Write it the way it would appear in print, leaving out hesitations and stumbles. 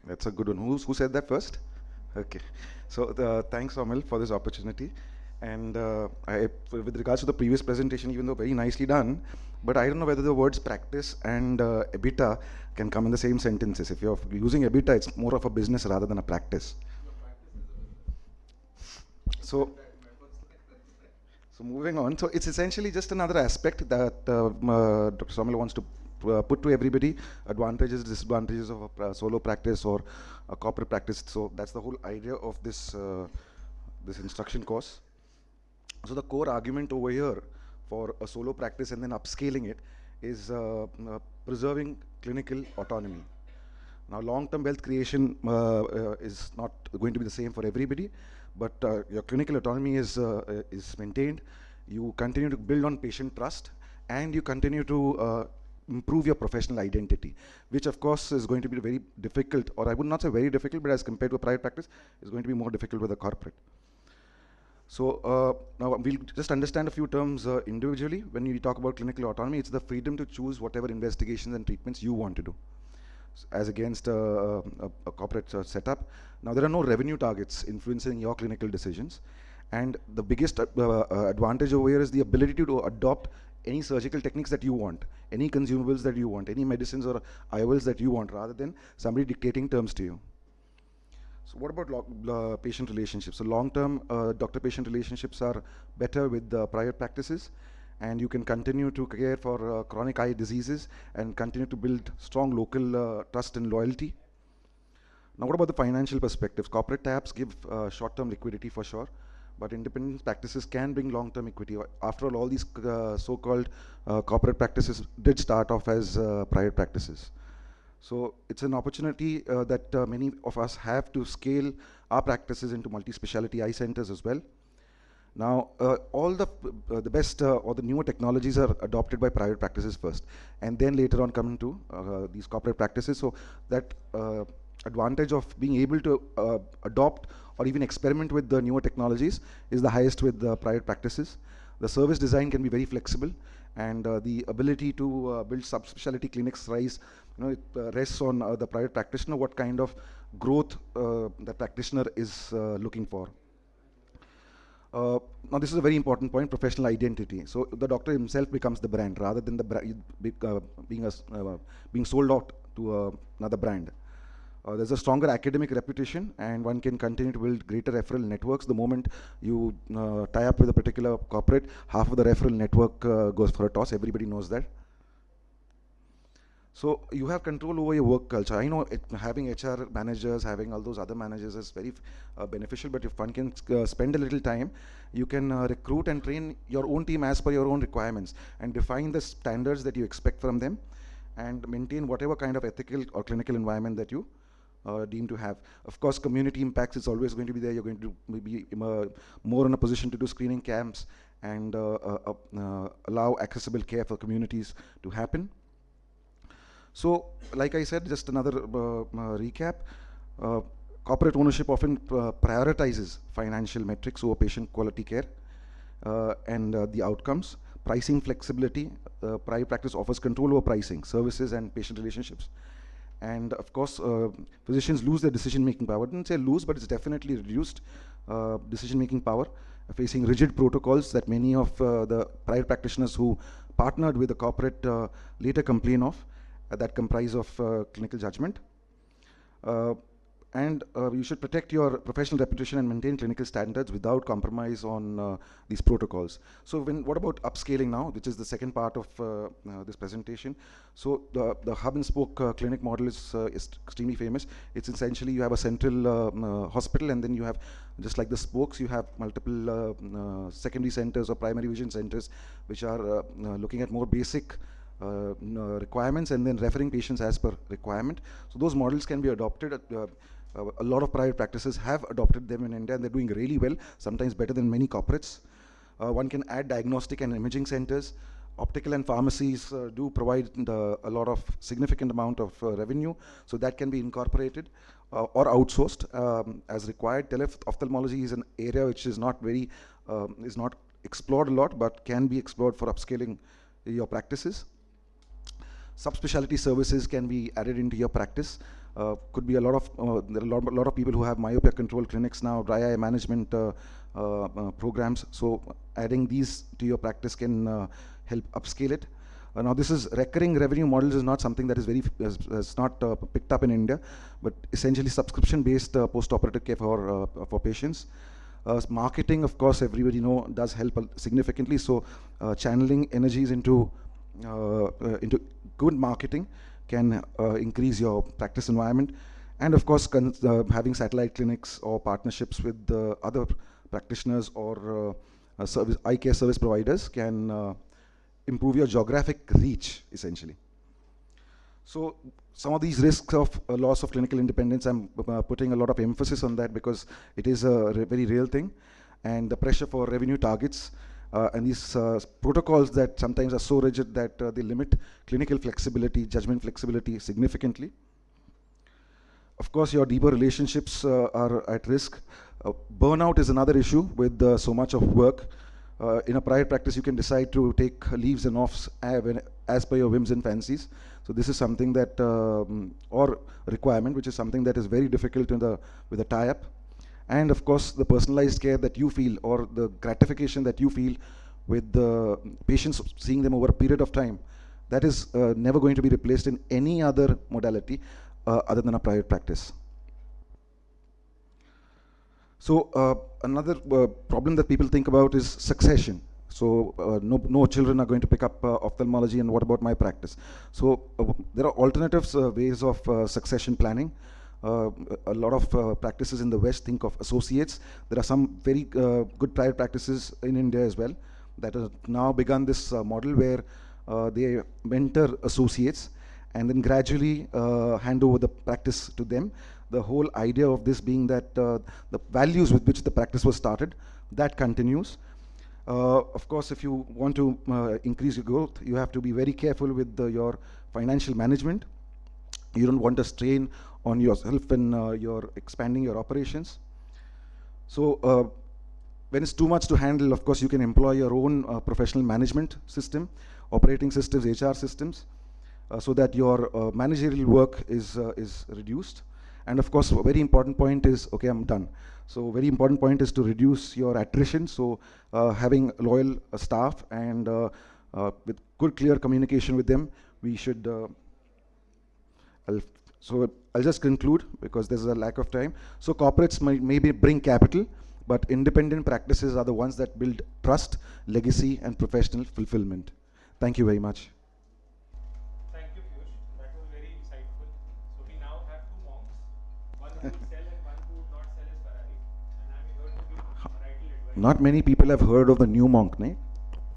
That's a good one. Who said that first? Okay. So thanks, Amil, for this opportunity. And with regards to the previous presentation, even though very nicely done, but I don't know whether the words practice and EBITDA can come in the same sentences. If you're using EBITDA, it's more of a business rather than a practice. So, so moving on. So it's essentially just another aspect that Dr. Somil wants to put to everybody: advantages, disadvantages of a solo practice or a corporate practice. So that's the whole idea of this instruction course. So the core argument over here for a solo practice and then upscaling it is preserving clinical autonomy. Now, long-term wealth creation is not going to be the same for everybody, but your clinical autonomy is maintained. You continue to build on patient trust, and you continue to improve your professional identity, which of course is going to be very difficult, or I would not say very difficult, but as compared to a private practice, is going to be more difficult with a corporate. So now we'll just understand a few terms individually. When we talk about clinical autonomy, it's the freedom to choose whatever investigations and treatments you want to do, as against a corporate setup. Now, there are no revenue targets influencing your clinical decisions. And the biggest advantage over here is the ability to adopt any surgical techniques that you want, any consumables that you want, any medicines or IOLs that you want, rather than somebody dictating terms to you. So what about patient relationships? So long-term doctor-patient relationships are better with private practices, and you can continue to care for chronic eye diseases and continue to build strong local trust and loyalty. Now, what about the financial perspectives? Corporate tabs give short-term liquidity for sure, but independent practices can bring long-term equity. After all these so-called corporate practices did start off as private practices. So it's an opportunity that many of us have to scale our practices into multi-specialty eye centers as well. Now, all the best or the newer technologies are adopted by private practices first, and then later on come into these corporate practices. So that advantage of being able to adopt or even experiment with the newer technologies is the highest with the private practices. The service design can be very flexible, and the ability to build subspecialty clinics it rests on the private practitioner, what kind of growth the practitioner is looking for. Now, this is a very important point: professional identity. So the doctor himself becomes the brand rather than being sold out to another brand. There's a stronger academic reputation, and one can continue to build greater referral networks. The moment you tie up with a particular corporate, half of the referral network goes for a toss. Everybody knows that. So you have control over your work culture. I know having HR managers, having all those other managers is very beneficial, but if one can spend a little time, you can recruit and train your own team as per your own requirements and define the standards that you expect from them and maintain whatever kind of ethical or clinical environment that you deem to have. Of course, community impacts is always going to be there. You're going to be more in a position to do screening camps and allow accessible care for communities to happen. So, like I said, just another recap. Corporate ownership often prioritizes financial metrics over patient quality care and the outcomes. Pricing flexibility. Private practice offers control over pricing, services, and patient relationships. And of course, physicians lose their decision-making power. I wouldn't say lose, but it's definitely reduced decision-making power, facing rigid protocols that many of the private practitioners who partnered with the corporate later complain of, that comprise of clinical judgment. And you should protect your professional reputation and maintain clinical standards without compromise on these protocols. So what about upscaling now, which is the second part of this presentation? So the hub and spoke clinic model is extremely famous. It's essentially you have a central hospital, and then you have, just like the spokes, you have multiple secondary centers or primary vision centers, which are looking at more basic requirements and then referring patients as per requirement. So those models can be adopted. A lot of private practices have adopted them in India, and they're doing really well, sometimes better than many corporates. One can add diagnostic and imaging centers. Optical and pharmacies do provide a lot of significant amount of revenue, so that can be incorporated or outsourced as required. Ophthalmology is an area which is not explored a lot, but can be explored for upscaling your practices. Subspecialty services can be added into your practice. Could be a lot of there are a lot of people who have myopia control clinics now, dry eye management programs. So adding these to your practice can help upscale it. Now this is recurring revenue models is not something that is has not picked up in India, but essentially subscription-based post-operative care for patients. Marketing, of course, everybody does help significantly. So channeling energies into good marketing can increase your practice environment, and of course having satellite clinics or partnerships with other practitioners or eye care service providers can improve your geographic reach, essentially. So some of these risks of loss of clinical independence, I'm putting a lot of emphasis on that because it is a very real thing, and the pressure for revenue targets and these protocols that sometimes are so rigid that they limit clinical flexibility, judgment flexibility significantly. Of course, your deeper relationships are at risk. Burnout is another issue with so much of work. In a private practice, you can decide to take leaves and offs as per your whims and fancies. So this is something that, or requirement, which is something that is very difficult with a tie-up. And of course, the personalized care that you feel, or the gratification that you feel with the patients, seeing them over a period of time, that is never going to be replaced in any other modality other than a private practice. So another problem that people think about is succession. So no children are going to pick up ophthalmology, and what about my practice? So there are alternatives, ways of succession planning. A lot of practices in the West think of associates. There are some very good private practices in India as well that have now begun this model where they mentor associates and then gradually hand over the practice to them. The whole idea of this being that the values with which the practice was started, that continues. Of course, if you want to increase your growth, you have to be very careful with your financial management. You don't want a strain on yourself when you're expanding your operations. So when it's too much to handle, of course, you can employ your own professional management system, operating systems, HR systems, so that your managerial work is reduced. And of course, a very important point is, okay, I'm done. So very important point is to reduce your attrition. So having loyal staff and with good, clear communication with them, we should, I'll just conclude because there's a lack of time. So corporates maybe bring capital, but independent practices are the ones that build trust, legacy, and professional fulfillment. Thank you very much. Thank you, Piyush. That was very insightful. So we now have two monks, one who would sell and one who would not sell his Ferrari. And I'm here to give marital advice. Not many people have heard of the new monk, right?